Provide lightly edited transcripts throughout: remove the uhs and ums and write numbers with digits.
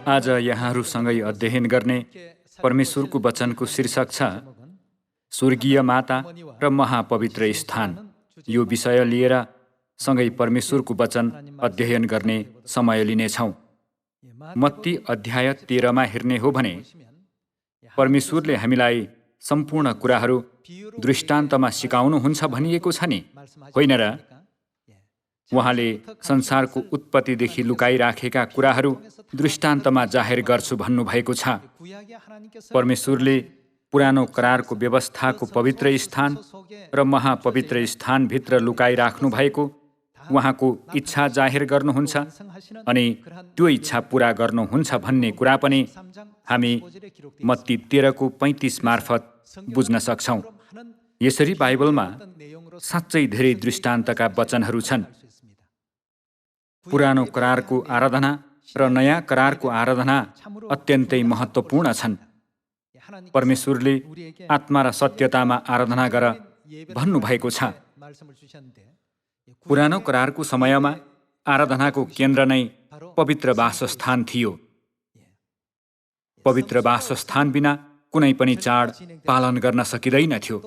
आज यहाँहरूसँगै अध्ययन गर्ने परमेश्वरको वचनको शीर्षक छ स्वर्गीय माता र महापवित्र स्थान। यो विषय लिएर सँगै परमेश्वरको वचन अध्ययन गर्ने समय लिनेछौँ। मत्ती अध्याय 13मा हेर्ने हो भने परमेश्वरले हामीलाई सम्पूर्ण कुराहरू दृष्टान्तमा सिकाउनुहुन्छ भनिएको छ नि, होइन र? उहाँले संसारको उत्पत्तिदेखि लुकाइराखेका कुराहरू दृष्टान्तमा जाहेर गर्छु भन्नुभएको छ। परमेश्वरले पुरानो करारको व्यवस्थाको पवित्र स्थान र महापवित्र स्थानभित्र लुकाइराख्नु भएको उहाँको इच्छा जाहेर गर्नुहुन्छ अनि त्यो इच्छा पुरा गर्नुहुन्छ भन्ने कुरा पनि हामी मत्ती 13:35 मार्फत बुझ्न सक्छौँ। यसरी बाइबलमा साँच्चै धेरै दृष्टान्तका वचनहरू छन्। पुरानो करारको आराधना र नयाँ करारको आराधना अत्यन्तै महत्त्वपूर्ण छन्। परमेश्वरले आत्मा र सत्यतामा आराधना गर भन्नुभएको छ। पुरानो करारको समयमा आराधनाको केन्द्र नै पवित्र वासस्थान थियो। पवित्र वासस्थान बिना कुनै पनि चाड पालन गर्न सकिँदैनथ्यो।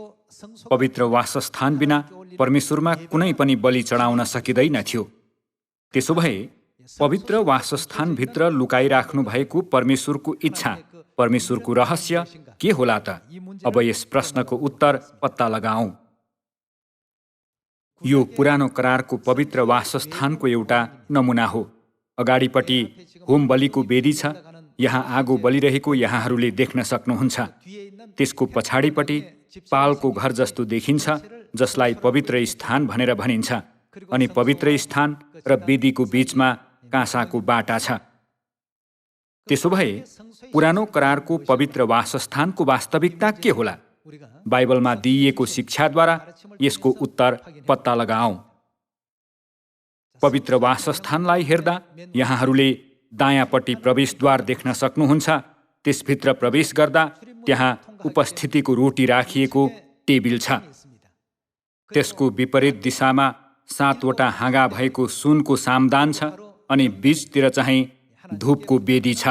पवित्र वासस्थान बिना परमेश्वरमा कुनै पनि बलि चढाउन सकिँदैनथ्यो। त्यसो भए पवित्र वासस्थानभित्र लुकाइराख्नु भएको परमेश्वरको इच्छा, परमेश्वरको रहस्य के होला त? अब यस प्रश्नको उत्तर पत्ता लगाऔँ। यो पुरानो करारको पवित्र वासस्थानको एउटा नमुना हो। अगाडिपट्टि होम बलिको वेदी छ। यहाँ आगो बलिरहेको यहाँहरूले देख्न सक्नुहुन्छ। त्यसको पछाडिपट्टि पालको घर जस्तो देखिन्छ, जसलाई पवित्र स्थान भनेर भनिन्छ। अनि पवित्र स्थान र वेदीको बीचमा काँसाको बाटा छ। त्यसो भए पुरानो करारको पवित्र वासस्थानको वास्तविकता के होला? बाइबलमा दिइएको शिक्षाद्वारा यसको उत्तर पत्ता लगाऔँ। पवित्र वासस्थानलाई हेर्दा यहाँहरूले दायाँपट्टि प्रवेशद्वार देख्न सक्नुहुन्छ। त्यसभित्र प्रवेश गर्दा त्यहाँ उपस्थितिको रोटी राखिएको टेबिल छ। त्यसको विपरीत दिशामा 7वटा हाँगा भएको सुनको सामदान छ अनि बीचतिर चाहिँ धूपको वेदी छ।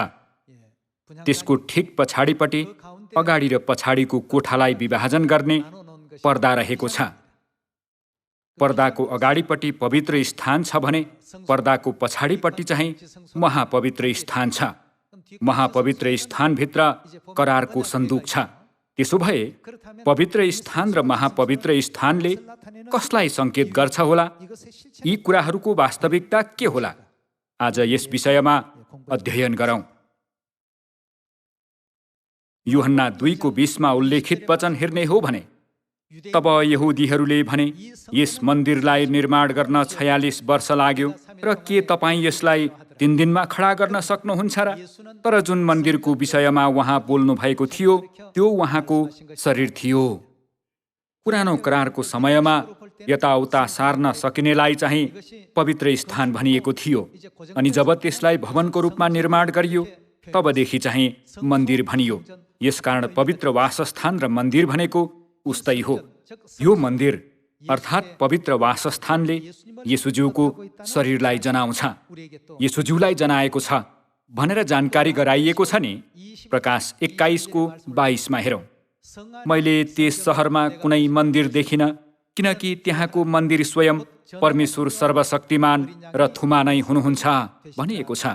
त्यसको ठिक पछाडिपट्टि अगाडि र पछाडिको कोठालाई विभाजन गर्ने पर्दा रहेको छ। पर्दाको अगाडिपट्टि पवित्र स्थान छ भने पर्दाको पछाडिपट्टि चाहिँ महापवित्र स्थान छ। महापवित्र स्थानभित्र करारको सन्दुक छ। त्यसो भए पवित्र स्थान र महापवित्र स्थानले कसलाई सङ्केत गर्छ होला? यी कुराहरूको वास्तविकता के होला? आज यस विषयमा अध्ययन गरौँ। यूहन्ना 2:20 उल्लेखित वचन हेर्ने हो भने तब यहुदीहरूले भने, यस मन्दिरलाई निर्माण गर्न 46 वर्ष लाग्यो र के तपाईँ यसलाई 3 दिनमा खडा गर्न सक्नुहुन्छ र? तर जुन मन्दिरको विषयमा उहाँ बोल्नु भएको थियो त्यो उहाँको शरीर थियो। पुरानो करारको समयमा यताउता सार्न सकिनेलाई चाहिँ पवित्र स्थान भनिएको थियो। अनि जब त्यसलाई भवनको रूपमा निर्माण गरियो तबदेखि चाहिँ मन्दिर भनियो। यसकारण पवित्र वासस्थान र मन्दिर भनेको उस्तै हो। यो मन्दिर अर्थात् पवित्र वासस्थानले येशूज्यूको शरीरलाई जनाउँछ, येशूज्यूलाई जनाएको छ भनेर जानकारी गराइएको छ नि। प्रकाश 21:22 हेरौँ। मैले त्यस सहरमा कुनै मन्दिर देखिनँ, किनकि त्यहाँको मन्दिर स्वयं परमेश्वर सर्वशक्तिमान र थुमा नै हुनुहुन्छ भनिएको छ।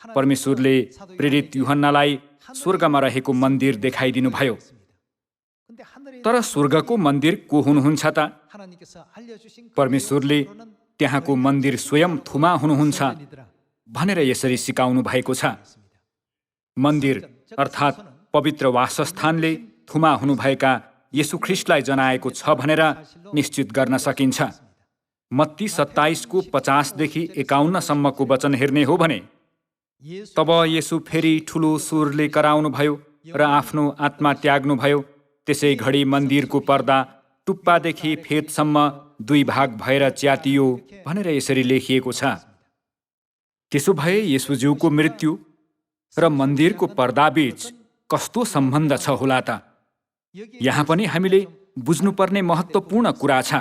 परमेश्वरले प्रेरित यूहन्नालाई स्वर्गमा रहेको मन्दिर देखाइदिनु भयो। तर स्वर्गको मन्दिर को हुनुहुन्छ त? परमेश्वरले त्यहाँको मन्दिर स्वयं थुमा हुनुहुन्छ भनेर यसरी सिकाउनु भएको छ। मन्दिर अर्थात् पवित्र वासस्थानले थुमा हुनुभएका येशू ख्रीष्टलाई जनाएको छ भनेर निश्चित गर्न सकिन्छ। मत्ती 27:50-51 सम्मको वचन हेर्ने हो भने तब येशू फेरि ठुलो स्वरले कराउनु भयो र आफ्नो आत्मा त्याग्नु भयो। त्यसै घडी मन्दिरको पर्दा टुप्पादेखि फेदसम्म 2 भाग भएर च्यातियो भनेर यसरी लेखिएको छ। त्यसो भए येशूज्यूको मृत्यु र मन्दिरको पर्दाबीच कस्तो सम्बन्ध छ होला त? यहाँ पनि हामीले बुझ्नुपर्ने महत्त्वपूर्ण कुरा छ।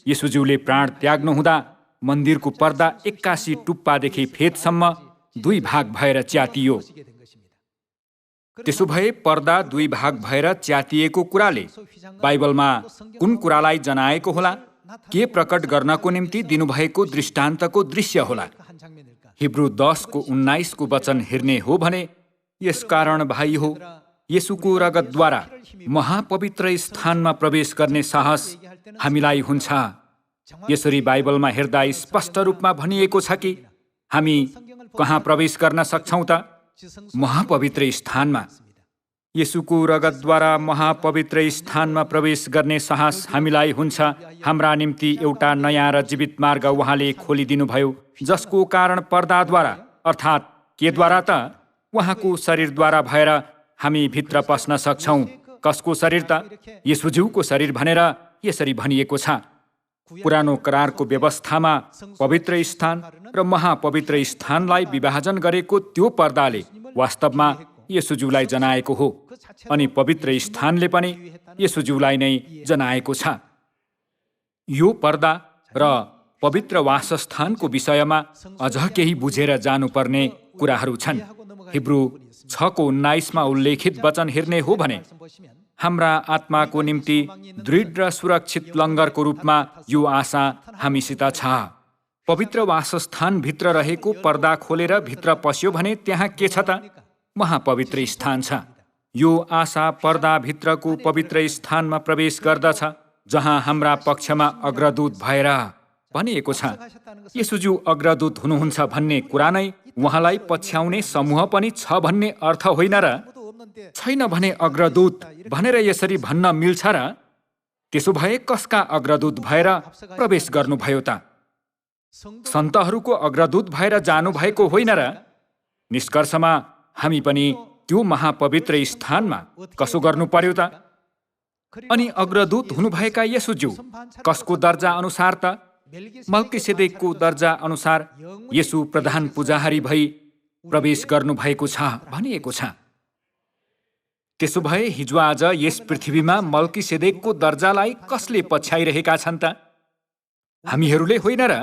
येशूज्यूले प्राण त्याग्नुहुँदा मन्दिरको पर्दा 81 टुप्पादेखि फेदसम्म दुई भाग भएर च्यातियो। त्यसो भए पर्दा दुई भाग भएर च्यातिएको कुराले बाइबलमा कुन कुरालाई जनाएको होला? के प्रकट गर्नको निम्ति दिनुभएको दृष्टान्तको दृश्य होला? हिब्रू 10:19 को वचन हेर्ने हो भने, यसकारण भाइ हो, येशूको रगतद्वारा महापवित्र स्थानमा प्रवेश गर्ने साहस हामीलाई हुन्छ। यसरी बाइबलमा हेर्दा स्पष्ट रूपमा भनिएको छ कि हामी कहाँ प्रवेश गर्न सक्छौँ त? महापवित्र स्थानमा। येशूको रगतद्वारा महापवित्र स्थानमा प्रवेश गर्ने साहस हामीलाई हुन्छ। हाम्रा निम्ति एउटा नयाँ र जीवित मार्ग उहाँले खोलिदिनुभयो, जसको कारण पर्दाद्वारा अर्थात् केद्वारा त? उहाँको शरीरद्वारा भएर हामी भित्र पस्न सक्छौँ। कसको शरीर त? येशूज्यूको शरीर भनेर यसरी भनिएको छ। पुरानो करारको व्यवस्थामा पवित्र स्थान र महापवित्र स्थानलाई विभाजन गरेको त्यो पर्दाले वास्तवमा येशूज्यूलाई जनाएको हो, अनि पवित्र स्थानले पनि येशूज्यूलाई नै जनाएको छ। यो पर्दा र पवित्र वासस्थानको विषयमा अझ केही बुझेर जानुपर्ने कुराहरू छन्। हिब्रू 6:19 मा उल्लेखित वचन हेर्ने हो भने, हाम्रा आत्माको निम्ति दृढ र सुरक्षित लङ्गरको रूपमा यो आशा हामीसित छ। पवित्र वासस्थानभित्र रहेको पर्दा खोलेर भित्र पस्यो भने त्यहाँ के छ त? महापवित्र स्थान छ। यो आशा पर्दाभित्रको पवित्र स्थानमा प्रवेश गर्दछ, जहाँ हाम्रा पक्षमा अग्रदूत भएर भनिएको छ। येशूज्यू अग्रदूत हुनुहुन्छ भन्ने कुरा नै उहाँलाई पछ्याउने समूह पनि छ भन्ने अर्थ होइन र? छैन भने अग्रदूत भनेर यसरी भन्न मिल्छ र? त्यसो भए कसका अग्रदूत भएर प्रवेश गर्नुभयो त? सन्तहरूको अग्रदूत भएर जानुभएको होइन र? निष्कर्षमा हामी पनि त्यो महापवित्र स्थानमा कसो गर्नु पर्यो त? अनि अग्रदूत हुनुभएका येशूज्यू कसको दर्जा अनुसार त? मल्कीसेदेकको दर्जा अनुसार येशू प्रधान पुजारी भई प्रवेश गर्नुभएको छ भनिएको छ। त्यसो भए हिजो आज यस पृथ्वीमा मल्कीसेदेकको दर्जालाई कसले पछ्याइरहेका छन् त? हामीहरूले होइन र?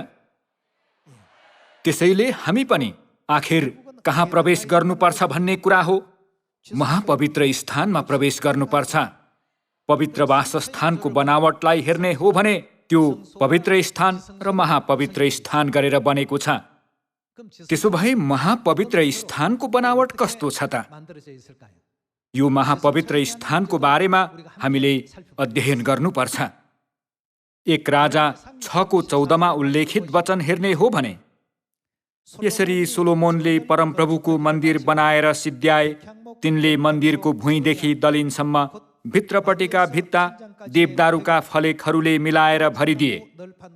त्यसैले हामी पनि आखिर कहाँ प्रवेश गर्नुपर्छ भन्ने कुरा हो। महापवित्र स्थानमा प्रवेश गर्नुपर्छ। पवित्र वासस्थानको बनावटलाई हेर्ने हो भने त्यो पवित्र स्थान र महापवित्र स्थान गरेर बनेको छ। त्यसो भए महापवित्र स्थानको बनावट कस्तो छ त? यो महापवित्र स्थानको बारेमा हामीले अध्ययन गर्नुपर्छ। 1 राजा 6:14 मा उल्लेखित वचन हेर्ने हो भने, यसरी सोलोमोनले परमप्रभुको मन्दिर बनाएर सिद्ध्याए। तिनले मन्दिरको भुइँदेखि दलिनसम्म भित्रपट्टिका भित्ता देवदारूका फलेकहरूले मिलाएर भरिदिए।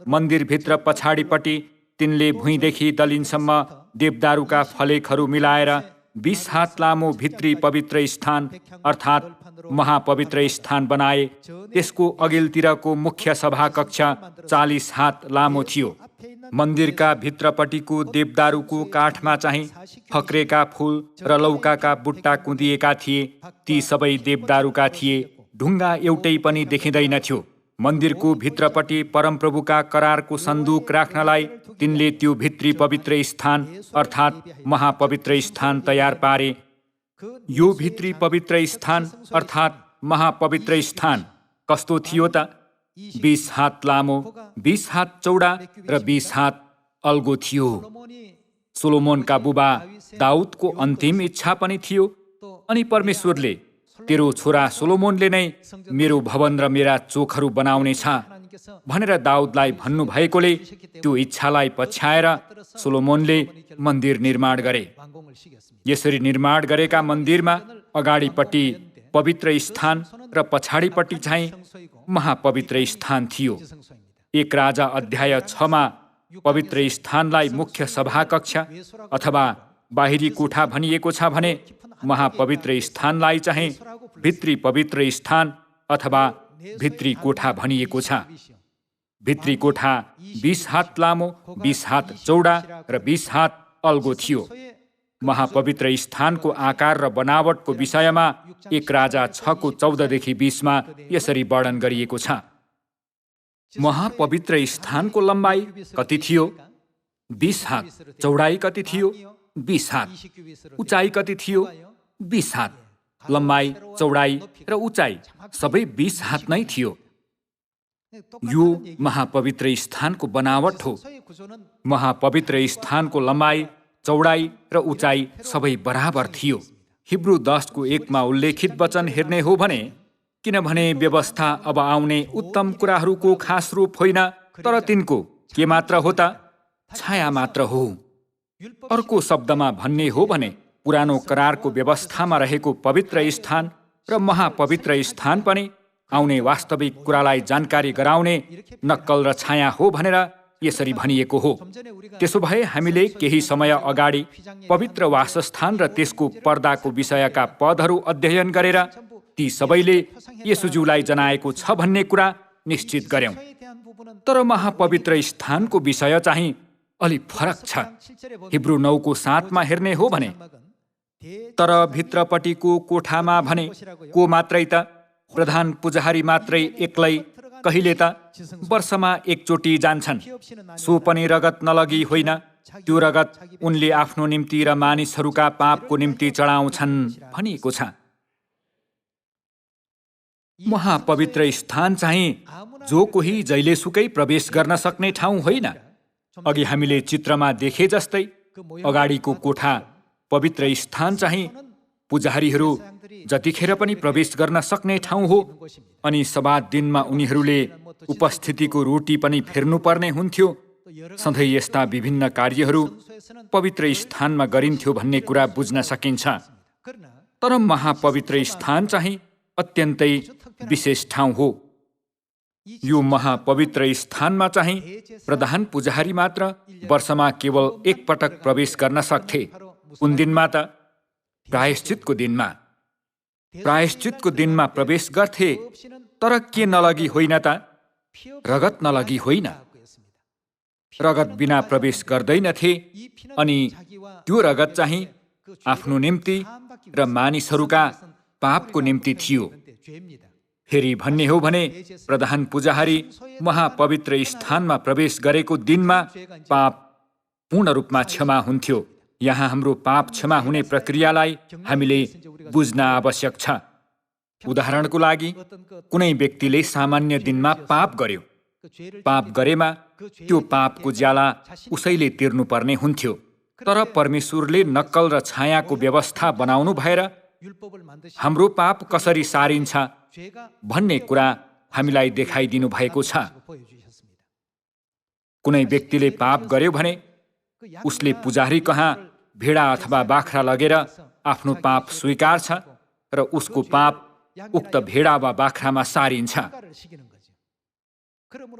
मन्दिरभित्र पछाडिपट्टि तिनले भुइँदेखि दलिनसम्म देवदारूका फलेकहरू मिलाएर 20 हात लामो भित्री पवित्र स्थान अर्थात् महापवित्र स्थान बनाए। त्यसको अघिल्तिरको मुख्य सभाकक्ष 40 हात लामो थियो। मन्दिरका भित्रपट्टिको देवदारूको काठमा चाहिँ फक्रेका फूल र लौकाका बुट्टा कुँदिएका थिए। ती सबै देवदारूका थिए। ढुङ्गा एउटै पनि देखिँदैनथ्यो। मन्दिरको भित्रपट्टि परमप्रभुका करारको सन्दुक राख्नलाई तिनले त्यो भित्री पवित्र स्थान अर्थात् महापवित्र स्थान तयार पारे। यो भित्री पवित्र स्थान अर्थात् महापवित्र स्थान कस्तो थियो त? 20 हात लामो, 20 हात चौडा र 20 हात अल्गो थियो। सोलोमोनका बुबा दाउदको अन्तिम इच्छा पनि थियो, अनि परमेश्वरले तेरो छोरा सोलोमोनले नै मेरो भवन र मेरा चोकहरू बनाउने छ भनेर दाउदलाई भन्नुभएकोले त्यो इच्छालाई पछ्याएर सोलोमोनले मन्दिर निर्माण गरे। यसरी निर्माण गरेका मन्दिरमा अगाडिपट्टि पवित्र स्थान र पछाडिपट्टि चाहिँ महापवित्र स्थान थियो। 1 राजा अध्याय 6 मा पवित्र स्थानलाई मुख्य सभाकक्ष अथवा बाहिरी कोठा भनिएको छ भने महापवित्र स्थानलाई चाहिँ भित्री पवित्र स्थान अथवा भित्री कोठा भनिएको छ। भित्री कोठा 20 हात लामो, 20 हात चौडा र 20 हात अल्गो थियो। महापवित्र स्थानको आकार र बनावटको विषयमा 1 राजा 6:14 - 20 मा यसरी वर्णन गरिएको छ। महापवित्र स्थानको लम्बाइ कति थियो? 20 हात। चौडाइ कति थियो? 20 हात। उचाइ कति थियो? 20 हात। लम्बाइ, चौडाइ र उचाइ सबै 20 हात नै थियो। यो महापवित्र स्थानको बनावट हो। महापवित्र स्थानको लम्बाइ, चौडाइ र उचाइ सबै बराबर थियो। हिब्रू 10 को 1 मा उल्लेखित वचन हेर्ने हो भने, किनभने व्यवस्था अब आउने उत्तम कुराहरूको खास रूप होइन, तर तिनको के मात्र हो त? छाया मात्र हो। अर्को शब्दमा भन्ने हो भने, पुरानो करारको व्यवस्थामा रहेको पवित्र स्थान र महापवित्र स्थान पनि आउने वास्तविक कुरालाई जानकारी गराउने नक्कल र छाया हो भनेर यसरी भनिएको हो। त्यसो भए हामीले केही समय अगाडि पवित्र वासस्थान र त्यसको पर्दाको विषयका पदहरू अध्ययन गरेर ती सबैले येशूज्यूलाई जनाएको छ भन्ने कुरा निश्चित गर्यौं। तर महापवित्र स्थानको विषय चाहिँ अलि फरक छ। हिब्रू 9 को 7 मा हेर्ने हो भने, तर भित्रपट्टिको कोठामा भने को मात्रै त? प्रधान पुजारी मात्रै एक्लै, कहिले त? वर्षमा एकचोटि जान्छन्। सो पनि रगत नलगी होइन। त्यो रगत उनले आफ्नो निम्ति र मानिसहरूका पापको निम्ति चढाउँछन् भनिएको छ। महापवित्र स्थान चाहिँ जो कोही जहिलेसुकै प्रवेश गर्न सक्ने ठाउँ होइन। अघि हामीले चित्रमा देखे जस्तै अगाडिको कोठा पवित्र स्थान चाहिँ पुजारीहरू जतिखेर पनि प्रवेश गर्न सक्ने ठाउँ हो। अनि सब्बात दिनमा उनीहरूले उपस्थितिको रोटी पनि फेर्नुपर्ने हुन्थ्यो। सधैँ यस्ता विभिन्न कार्यहरू पवित्र स्थानमा गरिन्थ्यो भन्ने कुरा बुझ्न सकिन्छ। तर महापवित्र स्थान चाहिँ अत्यन्तै विशेष ठाउँ हो। यो महापवित्र स्थानमा चाहिँ प्रधान पुजारी मात्र वर्षमा केवल एक पटक प्रवेश गर्न सक्थे। कुन दिनमा त? प्रायश्चितको दिनमा। प्रायश्चितको दिनमा प्रवेश गर्थे, तर के नलगी होइन त? रगत नलगी होइन। रगत बिना प्रवेश गर्दैनथे। अनि त्यो रगत चाहिँ आफ्नो निम्ति र मानिसहरूका पापको निम्ति थियो। फेरि भन्ने हो भने, प्रधान पुजारी महापवित्र स्थानमा प्रवेश गरेको दिनमा पाप पूर्ण रूपमा क्षमा हुन्थ्यो। यहाँ हाम्रो पाप क्षमा हुने प्रक्रियालाई हामीले बुझ्न आवश्यक छ। उदाहरणको लागि, कुनै व्यक्तिले सामान्य दिनमा पाप गर्यो। पाप गरेमा त्यो पापको ज्याला उसैले तिर्नुपर्ने हुन्थ्यो। तर परमेश्वरले नक्कल र छायाको व्यवस्था बनाउनु भएर हाम्रो पाप कसरी सारिन्छ भन्ने कुरा हामीलाई देखाइदिनु भएको छ। कुनै व्यक्तिले पाप गर्यो भने उसले पुजारी कहाँ भेडा अथवा बाख्रा लगेर आफ्नो पाप स्वीकार्छ र उसको पाप उक्त भेडा वा बाख्रामा सारिन्छ।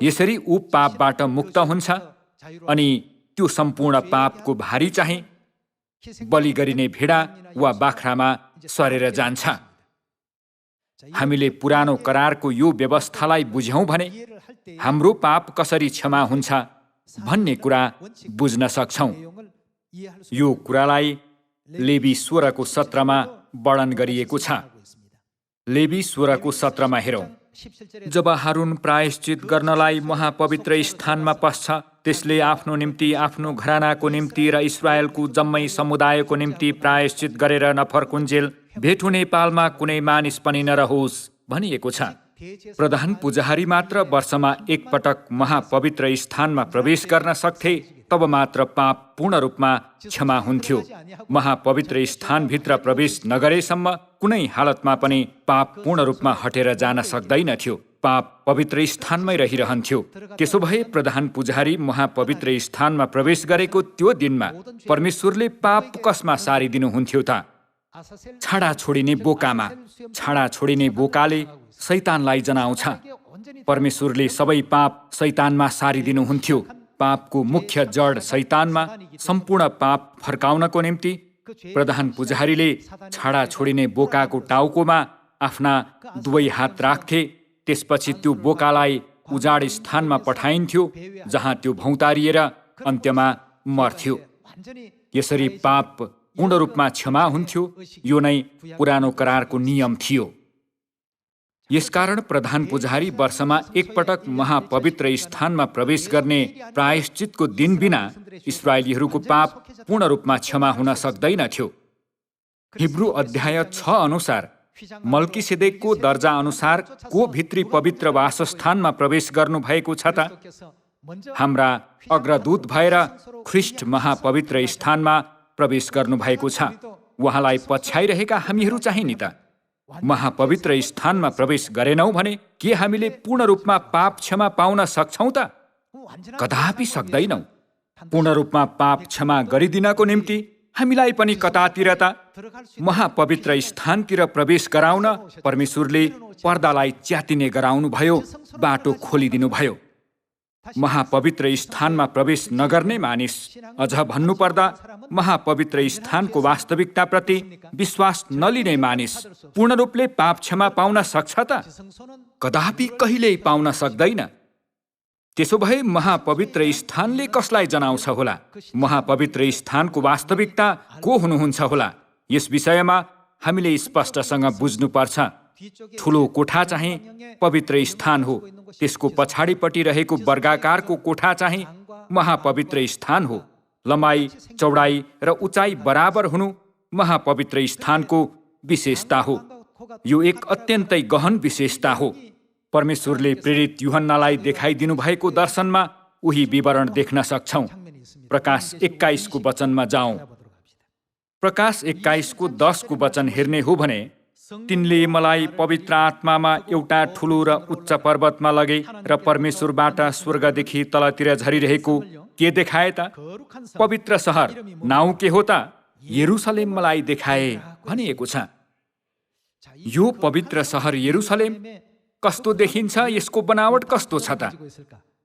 यसरी ऊ पापबाट मुक्त हुन्छ अनि त्यो सम्पूर्ण पापको भारी चाहिँ बलि गरिने भेडा वा बाख्रामा सरेर जान्छ। हामीले पुरानो करारको यो व्यवस्थालाई बुझ्यौं भने हाम्रो पाप कसरी क्षमा हुन्छ भन्ने कुरा बुझ्न सक्छौं। यो कुरालाई लेवी 16 को 17 मा वर्णन गरिएको छ। लेवी 16 को 17 मा हेरौं। जब हारून प्रायश्चित गर्नलाई महापवित्र स्थानमा पस्छ, त्यसले आफ्नो निम्ति, आफ्नो घरानाको निम्ति र इस्राएलको जम्मै समुदायको निम्ति प्रायश्चित गरेर नफर्कुन्जेल भेट हुने पालमा कुनै मानिस पनि नरहोस् भनिएको छ। प्रधान पुजारी मात्र वर्षमा एक पटक महापवित्र स्थानमा प्रवेश गर्न सक्थे। तब मात्र पाप पूर्ण रूपमा क्षमा हुन्थ्यो। महापवित्र स्थानभित्र प्रवेश नगरेसम्म कुनै हालतमा पनि पाप पूर्ण रूपमा हटेर जान सक्दैनथ्यो। पाप पवित्र स्थानमै रहिरहन्थ्यो। त्यसो भए प्रधान पुजारी महापवित्र स्थानमा प्रवेश गरेको त्यो दिनमा परमेश्वरले पाप कसमा सारिदिनुहुन्थ्यो त? छाडा छोडिने बोकामा। छाडा छोडिने बोकाले शैतानलाई जनाउँछ। परमेश्वरले सबै पाप शैतानमा सारिदिनुहुन्थ्यो। पापको मुख्य जड शैतानमा सम्पूर्ण पाप फर्काउनको निम्ति प्रधान पुजारीले छाडा छोडिने बोकाको टाउकोमा आफ्ना दुवै हात राख्थे। त्यसपछि त्यो बोकालाई उजाड स्थानमा पठाइन्थ्यो, जहाँ त्यो भौतारिएर अन्त्यमा मर्थ्यो। यसरी पाप पूर्ण रूपमा क्षमा हुन्थ्यो। यो नै पुरानो करारको नियम थियो। यसकारण प्रधान पुजारी वर्षमा एकपटक महापवित्र स्थानमा प्रवेश गर्ने प्रायश्चितको दिन बिना इस्राएलीहरूको पाप पूर्ण रूपमा क्षमा हुन सक्दैनथ्यो। हिब्रू अध्याय 6 अनुसार मल्कीसेदेकको दर्जा अनुसार को भित्री पवित्र वासस्थानमा प्रवेश गर्नु भएको छ त? हाम्रा अग्रदूत भएर ख्रीष्ट महापवित्र स्थानमा प्रवेश गर्नु भएको छ। उहाँलाई पछ्याइरहेका हामीहरू चाहिँ नि त महापवित्र स्थानमा प्रवेश गरेनौँ भने के हामीले पूर्ण रूपमा पाप क्षमा पाउन सक्छौँ त? कदापि सक्दैनौँ। पूर्ण रूपमा पाप क्षमा गरिदिनको निम्ति हामीलाई पनि कतातिर त महापवित्र स्थानतिर प्रवेश गराउन परमेश्वरले पर्दालाई च्यातिने गराउनुभयो, बाटो खोलिदिनुभयो। महापवित्र स्थानमा प्रवेश नगर्ने मानिस, अझ भन्नुपर्दा महापवित्र स्थानको वास्तविकताप्रति विश्वास नलिने मानिस पूर्ण रूपले पाप क्षमा पाउन सक्छ त? कदापि कहिल्यै पाउन सक्दैन। त्यसो भए महापवित्र स्थानले कसलाई जनाउँछ होला? महापवित्र स्थानको वास्तविकता को हुनुहुन्छ होला? यस विषयमा हामीले स्पष्टसँग बुझ्नुपर्छ। ठुलो कोठा चाहिँ पवित्र स्थान हो। त्यसको पछाडिपट्टि रहेको वर्गाकारको कोठा चाहिँ महापवित्र स्थान हो। लम्बाइ, चौडाइ र उचाइ बराबर हुनु महापवित्र स्थानको विशेषता हो। यो एक अत्यन्तै गहन विशेषता हो। परमेश्वरले प्रेरित यूहन्नालाई देखाइदिनु भएको दर्शनमा उही विवरण देख्न सक्छौं। प्रकाश 21 को वचनमा जाउँ। प्रकाश 21 को 10 को वचन हेर्ने हो भने, तिनले मलाई पवित्र आत्मामा एउटा ठुलो र उच्च पर्वतमा लगे र परमेश्वरबाट स्वर्गदेखि तलतिर झरिरहेको के देखाए त? पवित्र सहर, नाउँ के हो त? यरुसलेम मलाई देखाए भनिएको छ। यो पवित्र सहर यरुसलेम कस्तो देखिन्छ? यसको बनावट कस्तो छ त?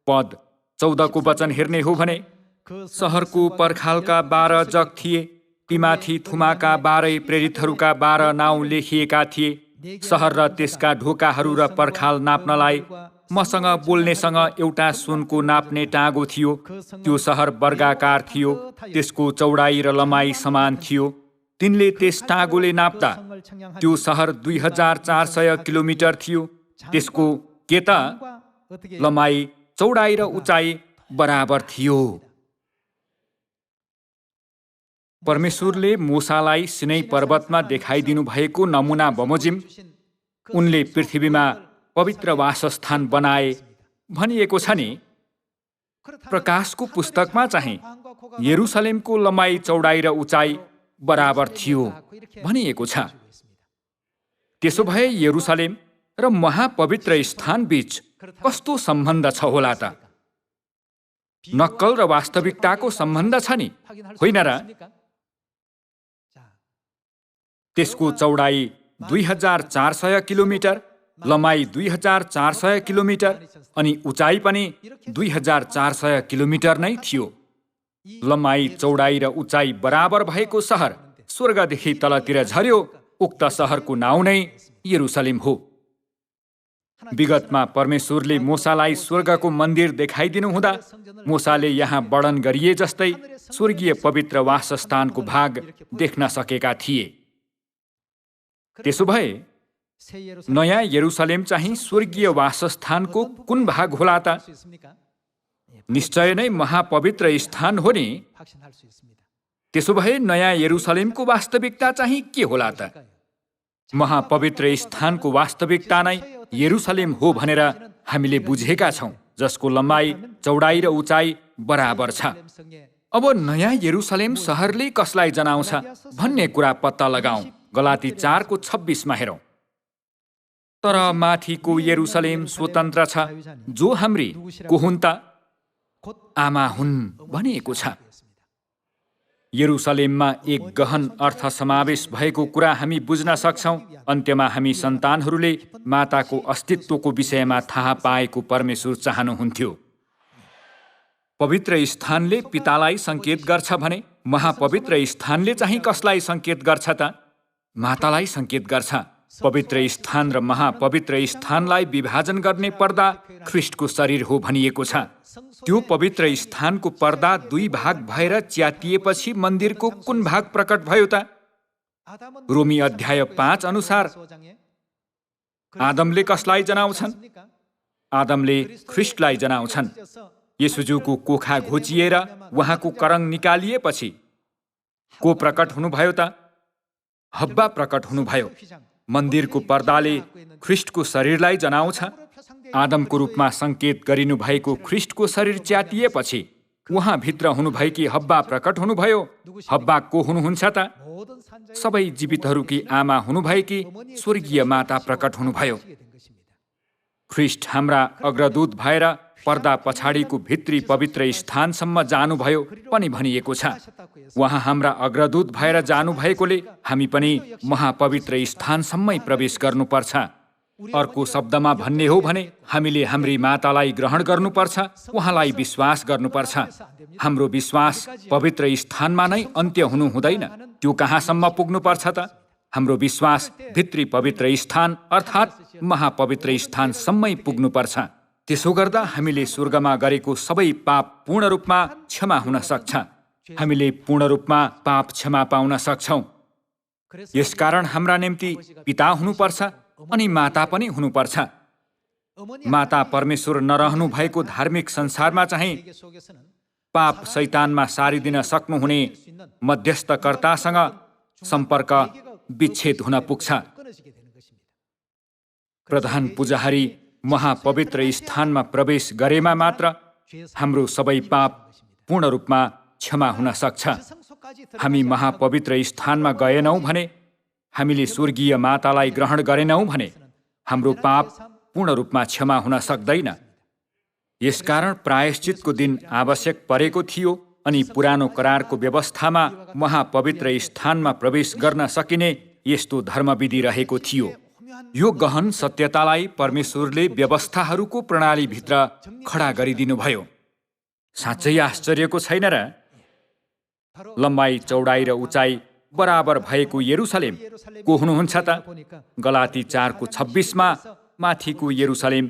पद 14 को वचन हेर्ने हो भने, सहरको पर्खालका 12 जग थिए। तीमाथि थुमाका 12 प्रेरितहरूका 12 नाउँ लेखिएका थिए। सहर र त्यसका ढोकाहरू र पर्खाल नाप्नलाई मसँग बोल्नेसँग एउटा सुनको नाप्ने टाँगो थियो। त्यो सहर वर्गाकार थियो। त्यसको चौडाइ र लम्बाइ समान थियो। तिनले त्यस टाँगोले नाप्दा त्यो सहर 2400 किलोमिटर थियो। त्यसको के त लम्बाइ, चौडाइ र उचाइ बराबर थियो। परमेश्वरले मूसालाई सिनै पर्वतमा देखाइदिनु भएको नमुना बमोजिम उनले पृथ्वीमा पवित्र वासस्थान बनाए भनिएको छ नि। प्रकाशको पुस्तकमा चाहिँ यरुसलेमको लम्बाइ, चौडाइ र उचाइ बराबर थियो भनिएको छ। त्यसो भए यरुसलेम र महापवित्र स्थान बीच कस्तो सम्बन्ध छ होला त? नक्कल र वास्तविकताको सम्बन्ध छ नि, होइन र? त्यसको चौडाइ 2400 किलोमिटर, लम्बाइ 2400 किलोमिटर अनि उचाइ पनि 2400 किलोमिटर नै थियो। लम्बाइ, चौडाइ र उचाइ बराबर भएको सहर स्वर्गदेखि तलतिर झर्यो। उक्त सहरको नाउँ नै यरुसलेम हो। विगतमा परमेश्वरले मूसालाई स्वर्गको मन्दिर देखाइदिनु हुँदा मूसाले यहाँ वर्णन गरिए जस्तै स्वर्गीय पवित्र वासस्थानको भाग देख्न सकेका थिए। त्यसो भए नयाँ यरुसलेम चाहिँ स्वर्गीय वासस्थानको कुन भाग होला त? निश्चय नै महापवित्र स्थान हो नि। त्यसो भए नयाँ यरुसलेमको वास्तविकता चाहिँ के होला त? महापवित्र स्थानको वास्तविकता नै यरुसलेम हो भनेर हामीले बुझेका छौं, जसको लम्बाइ, चौडाइ र उचाइ बराबर छ। अब नयाँ यरुसलेम सहरले कसलाई जनाउँछ भन्ने कुरा पत्ता लगाऊ। गलाती 4 को 26 मा हेरौं। तर माथिको यरुसलेम स्वतन्त्र छ, जो हाम्री को हुन् त? आमा हुन् भनिएको छ। यरुसलेममा एक गहन अर्थ समावेश भएको कुरा हामी बुझ्न सक्छौं। अन्त्यमा हामी सन्तानहरूले माताको अस्तित्वको विषयमा थाहा पाएको परमेश्वर चाहनुहुन्थ्यो। पवित्र स्थानले पितालाई संकेत गर्छ भने महापवित्र स्थानले चाहिँ कसलाई संकेत गर्छ त? मातालाई संकेत गर्छ। पवित्र स्थान र महापवित्र स्थानलाई विभाजन गर्ने पर्दा ख्रीष्टको शरीर हो भनिएको छ। त्यो पवित्र स्थानको पर्दा 2 भाग भएर च्यातिएपछि मन्दिरको कुन भाग प्रकट भयो त? रोमी अध्याय 5 अनुसार आदमले कसलाई जनाउँछन्? आदमले ख्रिस्टलाई जनाउँछन्। येशूज्यूको कोखा घोचिएर उहाँको करङ निकालिएपछि को प्रकट हुनुभयो त? हब्बा प्रकट हुनुभयो। मन्दिरको पर्दाले ख्रिस्टको शरीरलाई जनाउँछ। आदमको रूपमा सङ्केत गरिनु भएको ख्रिस्टको शरीर च्यातिएपछि उहाँ भित्र हुनुभएकी हब्बा प्रकट हुनुभयो। हब्बा को हुनुहुन्छ त? सबै जीवितहरूकी आमा हुनुभएकी स्वर्गीय माता प्रकट हुनुभयो। ख्रिस्ट हाम्रा अग्रदूत भएर पर्दा पछाडिको भित्री पवित्र स्थानसम्म जानुभयो पनि भनिएको छ। उहाँ हाम्रा अग्रदूत भएर जानुभएकोले हामी पनि महापवित्र स्थानसम्मै प्रवेश गर्नुपर्छ। अर्को शब्दमा भन्ने हो भने हामीले हाम्री मातालाई ग्रहण गर्नुपर्छ, उहाँलाई विश्वास गर्नुपर्छ। हाम्रो विश्वास पवित्र स्थानमा नै अन्त्य हुनु हुँदैन। त्यो कहाँसम्म पुग्नुपर्छ त? हाम्रो विश्वास भित्री पवित्र स्थान अर्थात् महापवित्र स्थानसम्मै पुग्नुपर्छ। त्यसो गर्दा हामीले स्वर्गमा गरेको सबै पाप पूर्ण रूपमा क्षमा हुन सक्छ। हामीले पूर्ण रूपमा पाप क्षमा पाउन सक्छौँ। यसकारण हाम्रा निम्ति पिता हुनुपर्छ अनि माता पनि हुनुपर्छ। माता परमेश्वर नरहनु भएको धार्मिक संसारमा चाहिँ पाप शैतानमा सारिदिन सक्नुहुने मध्यस्थकर्तासँग सम्पर्क विच्छेद हुन पुग्छ। प्रधान पुजारी महापवित्र स्थानमा प्रवेश गरेमा मात्र हाम्रो सबै पाप पूर्ण रूपमा क्षमा हुन सक्छ। हामी महापवित्र स्थानमा गएनौँ भने, हामीले स्वर्गीय मातालाई ग्रहण गरेनौँ भने हाम्रो पाप पूर्ण रूपमा क्षमा हुन सक्दैन। यसकारण प्रायश्चितको दिन आवश्यक परेको थियो अनि पुरानो करारको व्यवस्थामा महापवित्र स्थानमा प्रवेश गर्न सकिने यस्तो धर्मविधि रहेको थियो। यो गहन सत्यतालाई परमेश्वरले व्यवस्थाहरूको प्रणालीभित्र खडा गरिदिनुभयो। साँच्चै आश्चर्यको छैन र? लम्बाइ, चौडाइ र उचाइ बराबर भएको यरुसलेम को हुनुहुन्छ त? गलाती 4:26 माथिको यरुसलेम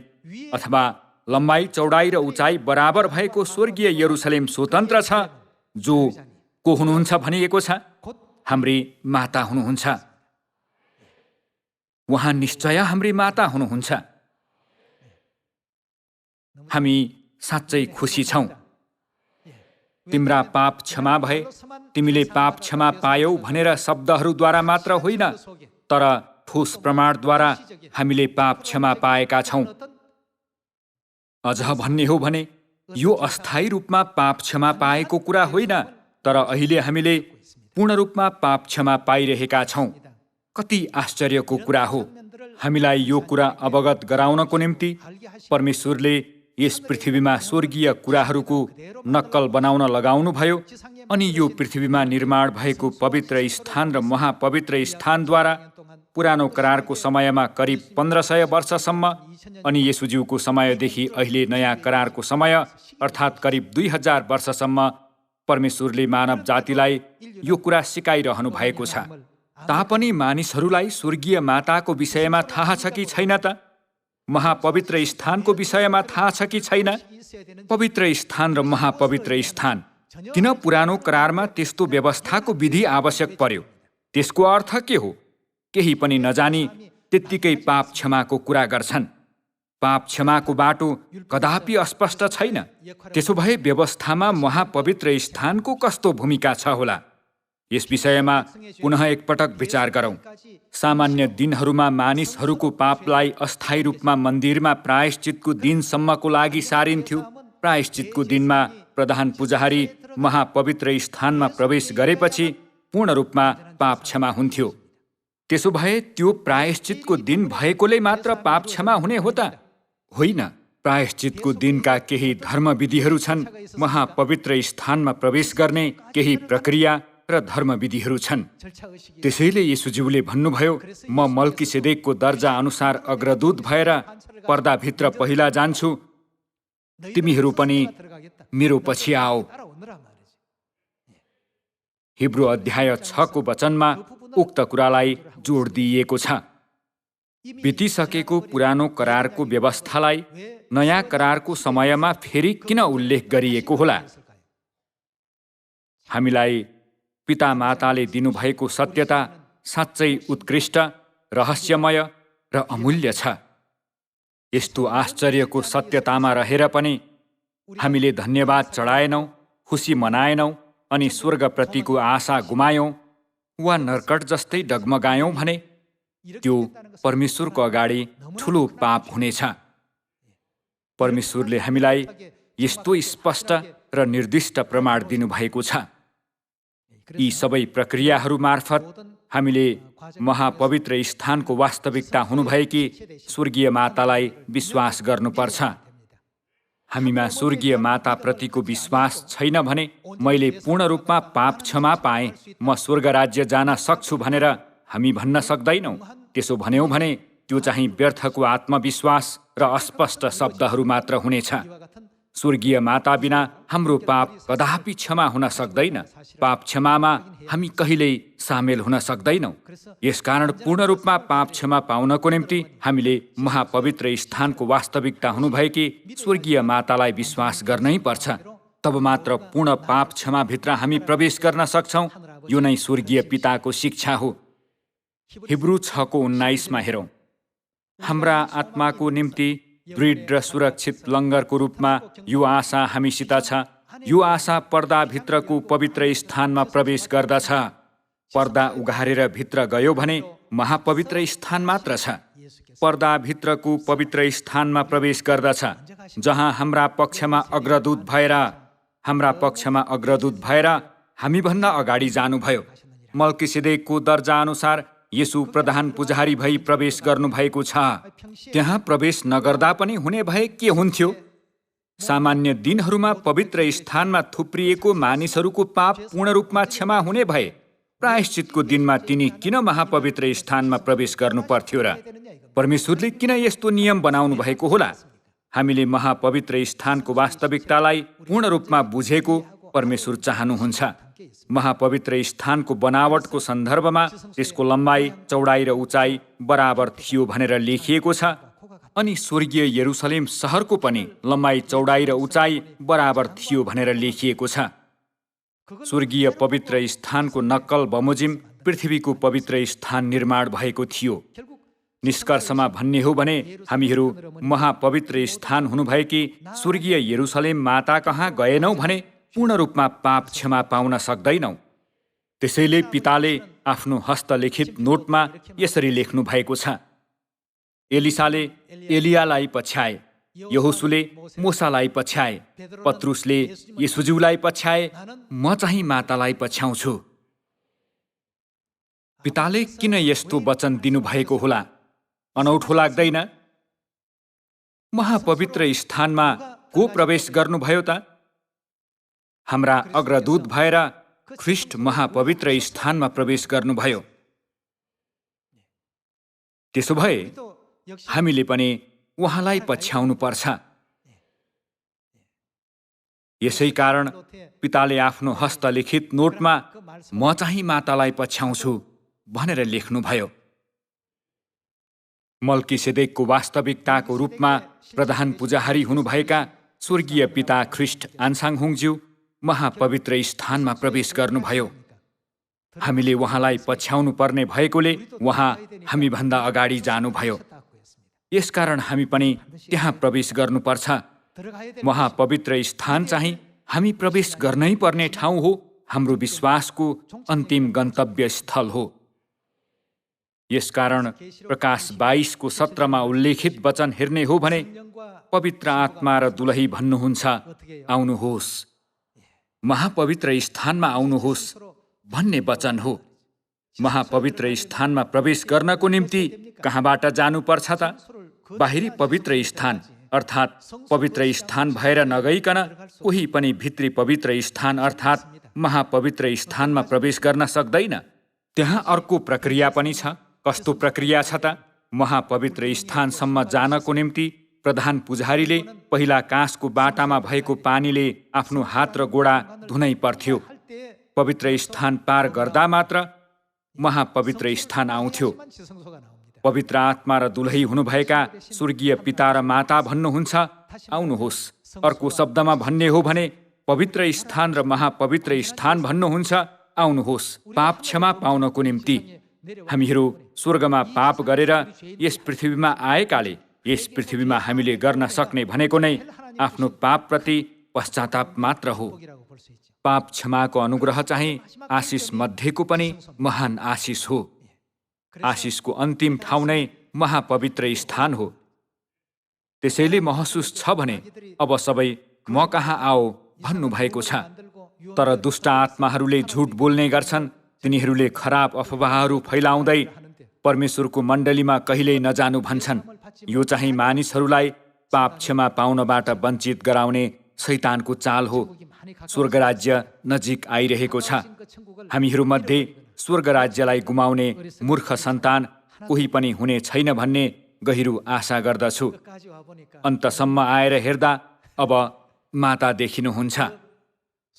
अथवा लम्बाइ, चौडाइ र उचाइ बराबर भएको स्वर्गीय यरुसलेम स्वतन्त्र छ, जो को हुनुहुन्छ भनिएको छ? हाम्री माता हुनुहुन्छ। उहाँ निश्चय हाम्री माता हुनुहुन्छ। हामी साँच्चै खुसी छौँ। तिम्रा पाप क्षमा भए, तिमीले पाप क्षमा पायौ भनेर शब्दहरूद्वारा मात्र होइन, तर ठोस प्रमाणद्वारा हामीले पाप क्षमा पाएका छौँ। अझ भन्ने हो भने यो अस्थायी रूपमा पाप क्षमा पाएको कुरा होइन, तर अहिले हामीले पूर्ण रूपमा पाप क्षमा पाइरहेका छौँ। कति आश्चर्यको कुरा हो! हामीलाई यो कुरा अवगत गराउनको निम्ति परमेश्वरले यस पृथ्वीमा स्वर्गीय कुराहरूको नक्कल बनाउन लगाउनुभयो अनि यो पृथ्वीमा निर्माण भएको पवित्र स्थान र महापवित्र स्थानद्वारा पुरानो करारको समयमा करिब 1500 वर्षसम्म अनि येशूज्यूको समयदेखि अहिले नयाँ करारको समय अर्थात् करिब 2000 वर्षसम्म परमेश्वरले मानव जातिलाई यो कुरा सिकाइरहनु भएको छ। तापनि मानिसहरूलाई स्वर्गीय माताको विषयमा थाहा छ कि छैन त? महापवित्र स्थानको विषयमा थाहा छ कि छैन? पवित्र स्थान र महापवित्र स्थान, किन पुरानो करारमा त्यस्तो व्यवस्थाको विधि आवश्यक पर्यो? त्यसको अर्थ के हो? केही पनि नजानी त्यत्तिकै पाप क्षमाको कुरा गर्छन्। पाप क्षमाको बाटो कदापि अस्पष्ट छैन। त्यसो भए व्यवस्थामा महापवित्र स्थानको कस्तो भूमिका छ होला? यस विषयमा पुनः एकपटक विचार गरौँ। सामान्य दिनहरूमा मानिसहरूको पापलाई अस्थायी रूपमा मन्दिरमा प्रायश्चितको दिनसम्मको लागि सारिन्थ्यो। प्रायश्चितको दिनमा प्रधान पुजारी महापवित्र स्थानमा प्रवेश गरेपछि पूर्ण रूपमा पाप क्षमा हुन्थ्यो। त्यसो भए त्यो प्रायश्चितको दिन भएकोले मात्र पाप क्षमा हुने हो त? होइन। प्रायश्चितको दिनका केही धर्मविधिहरू छन्। महापवित्र स्थानमा प्रवेश गर्ने केही प्रक्रिया र धर्मविधिहरू छन्। त्यसैले येशूज्यूले भन्नुभयो, म मल्कीसेदेकको दर्जा अनुसार अग्रदूत भएर पर्दाभित्र पहिला जान्छु, तिमीहरू पनि मेरो पछि आओ। हिब्रू अध्याय 6 वचनमा उक्त कुरालाई जोड दिइएको छ। बितिसकेको पुरानो करारको व्यवस्थालाई नयाँ करारको समयमा फेरि किन उल्लेख गरिएको होला? हामीलाई पिता माताले दिनुभएको सत्यता साँच्चै उत्कृष्ट, रहस्यमय र अमूल्य छ। यस्तो आश्चर्यको सत्यतामा रहेर पनि हामीले धन्यवाद चढाएनौँ, खुसी मनाएनौँ अनि स्वर्गप्रतिको आशा गुमायौँ वा नर्कट जस्तै डगमगायौँ भने त्यो परमेश्वरको अगाडि ठुलो पाप हुनेछ। परमेश्वरले हामीलाई यस्तो स्पष्ट र निर्दिष्ट प्रमाण दिनुभएको छ। यी सबै प्रक्रियाहरू मार्फत हामीले महापवित्र स्थानको वास्तविकता हुनुभएकी स्वर्गीय मातालाई विश्वास गर्नुपर्छ। हामीमा स्वर्गीय माताप्रतिको विश्वास छैन भने मैले पूर्ण रूपमा पाप क्षमा पाएँ, म स्वर्ग राज्य जान सक्छु भनेर हामी भन्न सक्दैनौँ। त्यसो भन्यौँ भने त्यो चाहिँ व्यर्थको आत्मविश्वास र अस्पष्ट शब्दहरू मात्र हुनेछ। स्वर्गीय माता बिना हाम्रो पाप कदापि क्षमा हुन सक्दैन। पाप क्षमामा हामी कहिल्यै सामेल हुन सक्दैनौँ। यसकारण पूर्ण रूपमा पाप क्षमा पाउनको निम्ति हामीले महापवित्र स्थानको वास्तविकता हुनुभएकी स्वर्गीय मातालाई विश्वास गर्नै पर्छ। तब मात्र पूर्ण पाप क्षमाभित्र हामी प्रवेश गर्न सक्छौँ। यो नै स्वर्गीय पिताको शिक्षा हो। हिब्रू 6:19 हेरौँ। हाम्रा आत्माको निम्ति दृढ र सुरक्षित लङ्गरको रूपमा यो आशा हामीसित छ। यो आशा पर्दाभित्रको पवित्र स्थानमा प्रवेश गर्दछ। पर्दा उघारेर भित्र गयो भने महापवित्र स्थान मात्र छ। पर्दाभित्रको पवित्र स्थानमा प्रवेश गर्दछ, जहाँ हाम्रा पक्षमा अग्रदूत भएर हामीभन्दा अगाडि जानुभयो। मल्किसेदेकको दर्जा अनुसार येशू प्रधान पुजारी भई प्रवेश गर्नुभएको छ। त्यहाँ प्रवेश नगर्दा पनि हुने भए के हुन्थ्यो? सामान्य दिनहरूमा पवित्र स्थानमा थुप्रिएको मानिसहरूको पाप पूर्ण रूपमा क्षमा हुने भए प्रायश्चितको दिनमा तिनी किन महापवित्र स्थानमा प्रवेश गर्नु पर्थ्यो र? परमेश्वरले किन यस्तो नियम बनाउनु भएको होला? हामीले महापवित्र स्थानको वास्तविकतालाई पूर्ण रूपमा बुझेको परमेश्वर चाहनुहुन्छ। महापवित्र स्थानको बनावटको सन्दर्भमा त्यसको लम्बाइ, चौडाइ र उचाइ बराबर थियो भनेर लेखिएको छ। अनि स्वर्गीय यरुसलेम सहरको पनि लम्बाइ, चौडाइ र उचाइ बराबर थियो भनेर लेखिएको छ। स्वर्गीय पवित्र स्थानको नक्कल बमोजिम पृथ्वीको पवित्र स्थान निर्माण भएको थियो। निष्कर्षमा भन्ने हो भने हामीहरू महापवित्र स्थान हुनुभएकी स्वर्गीय यरुसलेम माता कहाँ गएनौँ भने पूर्ण रूपमा पाप क्षमा पाउन सक्दैनौँ। त्यसैले पिताले आफ्नो हस्तलिखित नोटमा यसरी लेख्नु भएको छ। एलिसाले एलियालाई पछ्याए, यहोशूले मोसालाई पछ्याए, पत्रुसले येशूज्यूलाई पछ्याए, म चाहिँ मातालाई पछ्याउँछु। पिताले किन यस्तो वचन दिनुभएको होला? अनौठो लाग्दैन? महापवित्र स्थानमा को प्रवेश गर्नुभयो त? हाम्रा अग्रदूत भएर ख्रीष्ट महापवित्र स्थानमा प्रवेश गर्नुभयो। त्यसो भए हामीले पनि उहाँलाई पछ्याउनु पर्छ। यसै कारण पिताले आफ्नो हस्तलिखित नोटमा म चाहिँ मातालाई पछ्याउँछु भनेर लेख्नुभयो। मल्किसेदेकको वास्तविकताको रूपमा प्रधान पुजारी हुनुभएका स्वर्गीय पिता ख्रीष्ट आन्साङहुङज्यू महापवित्र स्थानमा प्रवेश गर्नुभयो। हामीले उहाँलाई पछ्याउनु पर्ने भएकोले उहाँ हामीभन्दा अगाडि जानुभयो। यसकारण हामी पनि त्यहाँ प्रवेश गर्नुपर्छ। महापवित्र स्थान चाहिँ हामी प्रवेश गर्नै पर्ने ठाउँ हो। हाम्रो विश्वासको अन्तिम गन्तव्य स्थल हो। यसकारण प्रकाश 22:17 उल्लेखित वचन हेर्ने हो भने पवित्र आत्मा र दुलही भन्नुहुन्छ, आउनुहोस्, महापवित्र स्थानमा आउनुहोस् भन्ने वचन हो। महापवित्र स्थानमा प्रवेश गर्नको निम्ति कहाँबाट जानुपर्छ त? बाहिरी पवित्र स्थान अर्थात् पवित्र स्थान भएर नगइकन कोही पनि भित्री पवित्र स्थान अर्थात् महापवित्र स्थानमा प्रवेश गर्न सक्दैन। त्यहाँ अर्को प्रक्रिया पनि छ। कस्तो प्रक्रिया छ त? महापवित्र स्थानसम्म जानको निम्ति प्रधान पुजारीले पहिला काँसको बाटामा भएको पानीले आफ्नो हात र गोडा धुनै पर्थ्यो। पवित्र स्थान पार गर्दा मात्र महापवित्र स्थान आउँथ्यो। पवित्र आत्मा र दुलही हुनुभएका स्वर्गीय पिता र माता भन्नुहुन्छ, आउनुहोस्। अर्को शब्दमा भन्ने हो भने पवित्र स्थान र महापवित्र स्थान भन्नुहुन्छ, आउनुहोस् पाप क्षमा पाउनको निम्ति। हामीहरू स्वर्गमा पाप गरेर यस पृथ्वीमा आएकाले यस पृथ्वीमा हामीले गर्न सक्ने भनेको नै आफ्नो पापप्रति पश्चाताप मात्र हो। पाप क्षमाको अनुग्रह चाहिँ आशिष मध्येको पनि महान आशिष हो। आशिषको अन्तिम ठाउँ नै महापवित्र स्थान हो। त्यसैले महसुस छ भने अब सबै म कहाँ आओ भन्नुभएको छ। तर दुष्ट आत्माहरूले झुट बोल्ने गर्छन्। तिनीहरूले खराब अफवाहहरू फैलाउँदै परमेश्वरको मण्डलीमा कहिल्यै नजानु भन्छन्। यो चाहिँ मानिसहरूलाई पाप क्षमा पाउनबाट वञ्चित गराउने शैतानको चाल हो। स्वर्गराज्य नजिक आइरहेको छ। हामीहरूमध्ये स्वर्गराज्यलाई गुमाउने मूर्ख सन्तान कोही पनि हुने छैन भन्ने गहिरो आशा गर्दछु। अन्तसम्म आएर हेर्दा अब माता देखिनुहुन्छ।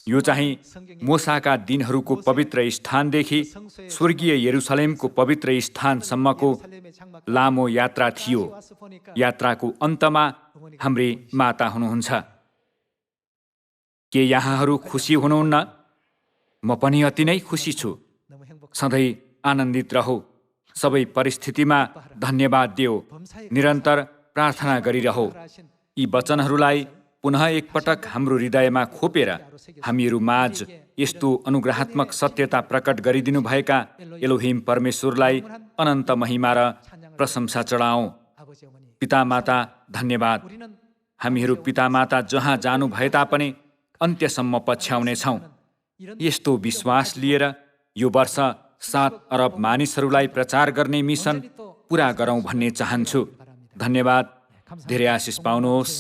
यो चाहिँ मोसाका दिनहरूको पवित्र स्थानदेखि स्वर्गीय यरुसलेमको पवित्र स्थानसम्मको लामो यात्रा थियो। यात्राको अन्तमा हाम्री माता हुनुहुन्छ। के यहाँहरू खुसी हुनुहुन्न? म पनि अति नै खुसी छु। सधैँ आनन्दित रहो। सबै परिस्थितिमा धन्यवाद दियो। निरन्तर प्रार्थना गरिरहो। यी वचनहरूलाई पुनः एकपटक हाम्रो हृदयमा खोपेर हामीहरू माझ यस्तो अनुग्रहात्मक सत्यता प्रकट गरिदिनु भएका एलोहिम परमेश्वरलाई अनन्त महिमा र प्रशंसा चढाऔँ। पितामाता धन्यवाद। हामीहरू पितामाता जहाँ जानु भए तापनि अन्त्यसम्म पछ्याउनेछौँ। यस्तो विश्वास लिएर यो वर्ष 7 अरब मानिसहरूलाई प्रचार गर्ने मिसन पुरा गरौँ भन्ने चाहन्छु। धन्यवाद। धेरै आशिष पाउनुहोस्।